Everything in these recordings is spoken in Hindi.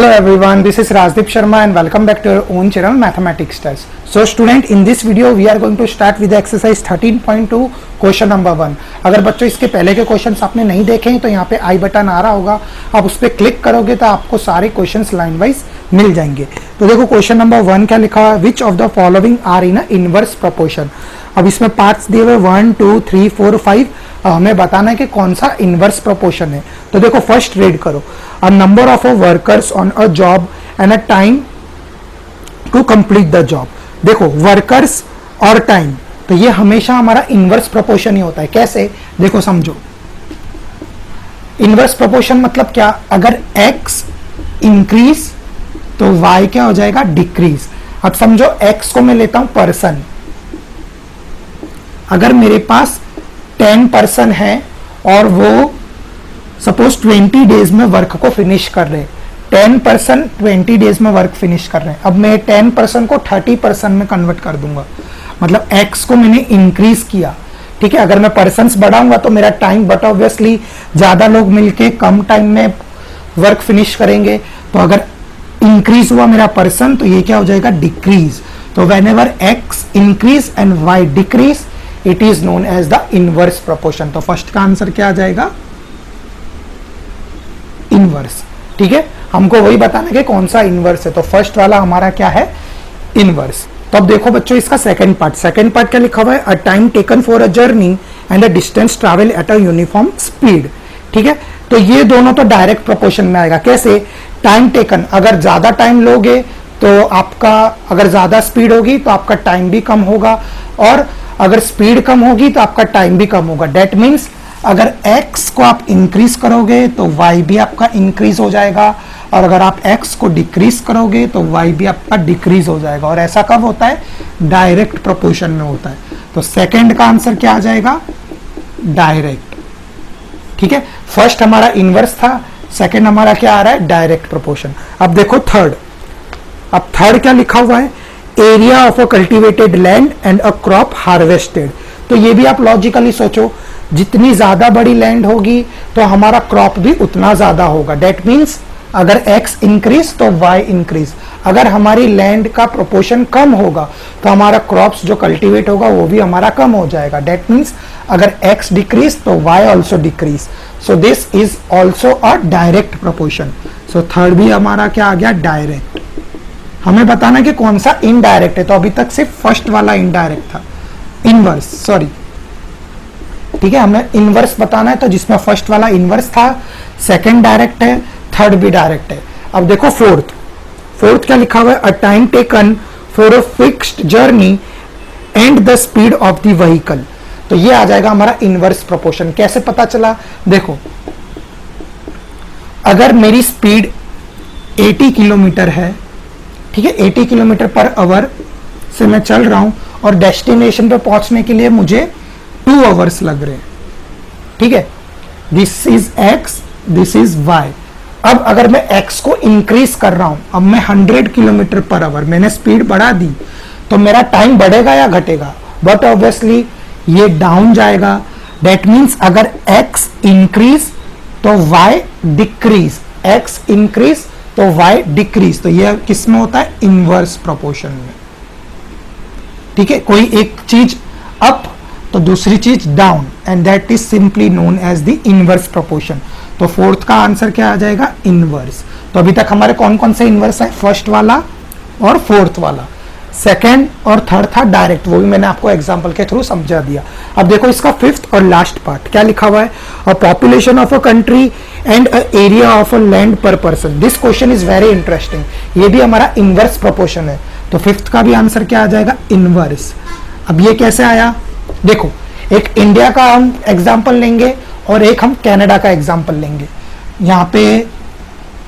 Hello everyone, this is Rajdeep Sharma and welcome back to your own channel Mathematics Test. So student, in this video we are going to start with the exercise 13.2 question number 1. अगर बच्चों इसके पहले के क्वेश्चंस आपने नहीं देखे हैं तो यहाँ पे आई बटन आ रहा होगा, आप उस पर क्लिक करोगे तो आपको सारे क्वेश्चंस लाइन वाइज मिल जाएंगे. तो देखो क्वेश्चन नंबर 1 क्या लिखा हुआ है, which of the following are in inverse proportion. अब इसमें पार्ट्स दिए हुए 1 2 3 4 5, हमें बताना है कि कौन सा इनवर्स प्रोपोर्शन है. तो देखो फर्स्ट रीड करो, a number of a workers on a job and a time to complete the job. देखो वर्कर्स और टाइम, तो ये हमेशा हमारा इनवर्स प्रोपोर्शन ही होता है. कैसे, देखो समझो. इनवर्स प्रोपोर्शन मतलब क्या, अगर x इंक्रीज तो y क्या हो जाएगा, डिक्रीज. अब समझो x को मैं लेता हूं पर्सन. अगर मेरे पास 10 पर्सन है और वो सपोज 20 डेज में वर्क को फिनिश कर रहे हैं. 10 पर्सन 20 डेज में वर्क फिनिश कर रहे हैं. अब मैं 10 पर्सन को 30 पर्सन में कन्वर्ट कर दूंगा, मतलब x को मैंने इंक्रीज किया. ठीक है, अगर मैं पर्सन्स बढ़ाऊंगा तो मेरा टाइम, बट ऑब्वियसली ज्यादा लोग मिलके कम टाइम में वर्क फिनिश करेंगे. तो अगर इंक्रीज हुआ मेरा पर्सन तो ये क्या हो जाएगा, डिक्रीज. तो whenever x increase and y decrease, it is known as the inverse proportion. तो फर्स्ट का आंसर क्या आ जाएगा, इनवर्स. ठीक है, हमको वही बताना कि कौन सा इनवर्स है. तो फर्स्ट वाला हमारा क्या है, इनवर्स. तो अब देखो बच्चों इसका सेकंड पार्ट क्या लिखा हुआ है, a time taken for a journey and a distance travel at a uniform speed. ठीक है, तो ये दोनों तो डायरेक्ट प्रोपोर्शन में आएगा. कैसे, टाइम टेकन, अगर ज्यादा टाइम लोगे तो आपका, अगर ज्यादा स्पीड होगी तो आपका टाइम भी कम होगा, और अगर स्पीड कम होगी तो आपका टाइम भी कम होगा. डेट मीन्स अगर x को आप इंक्रीज करोगे तो y भी आपका इंक्रीज हो जाएगा, और अगर आप x को डिक्रीज करोगे तो y भी आपका डिक्रीज हो जाएगा. और ऐसा कब होता है, डायरेक्ट प्रोपोर्शन में होता है. तो सेकंड का आंसर क्या आ जाएगा, डायरेक्ट. ठीक है, फर्स्ट हमारा इनवर्स था, सेकंड हमारा क्या आ रहा है, डायरेक्ट प्रोपोर्शन. अब देखो थर्ड. अब थर्ड क्या लिखा हुआ है, area of a cultivated land and a crop harvested. तो ये भी आप लॉजिकली सोचो, जितनी ज्यादा बड़ी लैंड होगी तो हमारा क्रॉप भी उतना ज्यादा होगा. डेट मीन्स अगर x इंक्रीज तो y इंक्रीज. अगर हमारी लैंड का प्रोपोर्शन कम होगा तो हमारा क्रॉप्स जो कल्टीवेट होगा वो भी हमारा कम हो जाएगा. डेट मीन्स अगर x डिक्रीज तो y also decrease. So this is also a direct proportion. So third भी हमारा क्या आ गया, डायरेक्ट. हमें बताना कि कौन सा इनडायरेक्ट है. तो अभी तक सिर्फ फर्स्ट वाला इनडायरेक्ट था, इनवर्स सॉरी. ठीक है, हमें इनवर्स बताना है, तो जिसमें फर्स्ट वाला इनवर्स था, सेकंड डायरेक्ट है, थर्ड भी डायरेक्ट है. अब देखो फोर्थ क्या लिखा हुआ है, a time taken for a fixed journey and the speed of the vehicle. तो ये आ जाएगा हमारा इनवर्स प्रोपोर्शन. कैसे पता चला, देखो अगर मेरी स्पीड 80 किलोमीटर है, ठीक है, 80 किलोमीटर पर आवर से मैं चल रहा हूं और डेस्टिनेशन पे पहुंचने के लिए मुझे 2 आवर्स लग रहे हैं. ठीक है, this is x, this is y. अब अगर मैं x को इंक्रीज कर रहा हूं, अब मैं 100 किलोमीटर पर आवर, मैंने स्पीड बढ़ा दी, तो मेरा टाइम बढ़ेगा या घटेगा, बट ऑब्वियसली ये डाउन जाएगा. दैट मीन्स अगर x इंक्रीज तो y डिक्रीज, x इंक्रीज तो y डिक्रीज. तो ये किस में होता है, इनवर्स प्रोपोर्शन में. ठीक है, कोई एक चीज अप तो दूसरी चीज down, and that is simply known as the inverse proportion. तो फोर्थ का आंसर क्या आ जाएगा, इनवर्स. तो अभी तक हमारे कौन कौन से इनवर्स है, फर्स्ट वाला और फोर्थ वाला. सेकंड और थर्ड था डायरेक्ट, वो भी मैंने आपको एग्जांपल के थ्रू समझा दिया. अब देखो इसका फिफ्थ और लास्ट पार्ट क्या लिखा हुआ है, a population of a country and a area of a land per person. This question is very interesting. ये भी हमारा इनवर्स प्रोपोर्शन है. तो फिफ्थ का भी आंसर क्या आ जाएगा, इनवर्स. अब ये कैसे आया, देखो एक इंडिया का हम एग्जाम्पल लेंगे और एक हम कनाडा का एग्जाम्पल लेंगे. यहां पे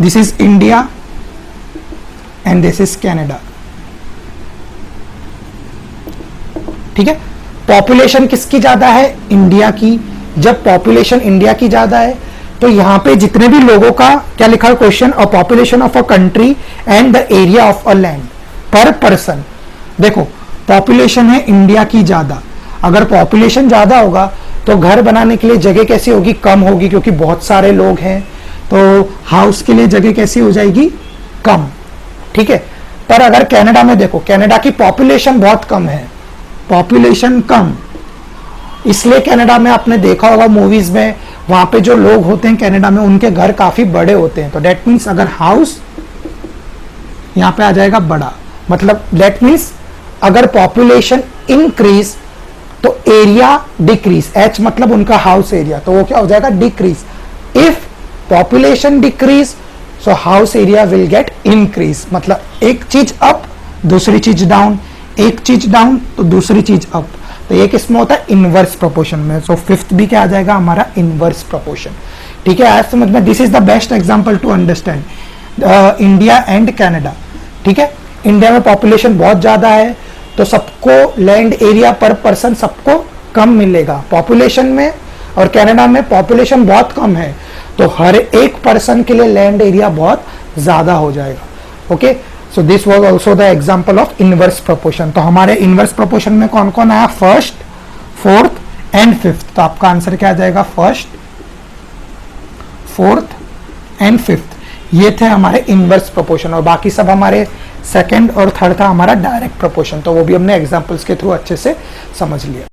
this is India and this is Canada. ठीक है, पॉपुलेशन किसकी ज्यादा है, इंडिया की. जब पॉपुलेशन इंडिया की ज्यादा है तो यहां पे जितने भी लोगों का, क्या लिखा है question, a population of a country and the area of a land per person. देखो पॉपुलेशन है इंडिया की ज्यादा, अगर पॉपुलेशन ज्यादा होगा तो घर बनाने के लिए जगह कैसी होगी, कम होगी, क्योंकि बहुत सारे लोग हैं. तो हाउस के लिए जगह कैसी हो जाएगी, कम, ठीक है। पर अगर कनाडा में देखो, कनाडा की पॉपुलेशन बहुत कम है, पॉपुलेशन कम, इसलिए कनाडा में आपने देखा होगा मूवीज में, वहां पे जो लोग होते हैं कनाडा में उनके घर काफी बड़े होते हैं। तो डेट मीन्स अगर हाउस यहां पे आ जाएगा बड़ा, मतलब डेट मीन्स अगर पॉपुलेशन इंक्रीज तो एरिया डिक्रीज, एच मतलब उनका हाउस एरिया, तो वो क्या हो जाएगा decrease. If population decrease so house area will get increase, मतलब एक चीज अप दूसरी चीज डाउन, एक चीज डाउन तो दूसरी चीज अप। तो ये किसमें होता है, इनवर्स प्रोपोर्शन में। सो फिफ्थ भी क्या आ जाएगा हमारा, इनवर्स प्रोपोर्शन, ठीक है। आज समझ में, this is the best example to understand India and Canada, ठीक है। इंडिया में पॉपुलेशन बहुत ज्यादा है तो सबको लैंड एरिया पर पर्सन सबको कम मिलेगा पॉपुलेशन में, और कनाडा में पॉपुलेशन बहुत कम है तो हर एक पर्सन के लिए लैंड एरिया बहुत ज्यादा हो जाएगा। Okay, so this was also the example of inverse proportion. तो हमारे इनवर्स प्रोपोर्शन में कौन कौन आया, फर्स्ट, फोर्थ एंड फिफ्थ। तो आपका आंसर क्या आ जाएगा, फर्स्ट, फोर्थ एंड फिफ्थ, ये थे हमारे इनवर्स प्रोपोर्शन। और बाकी सब हमारे सेकंड और थर्ड था हमारा डायरेक्ट प्रोपोर्शन, तो वो भी हमने एग्जांपल्स के थ्रू अच्छे से समझ लिया।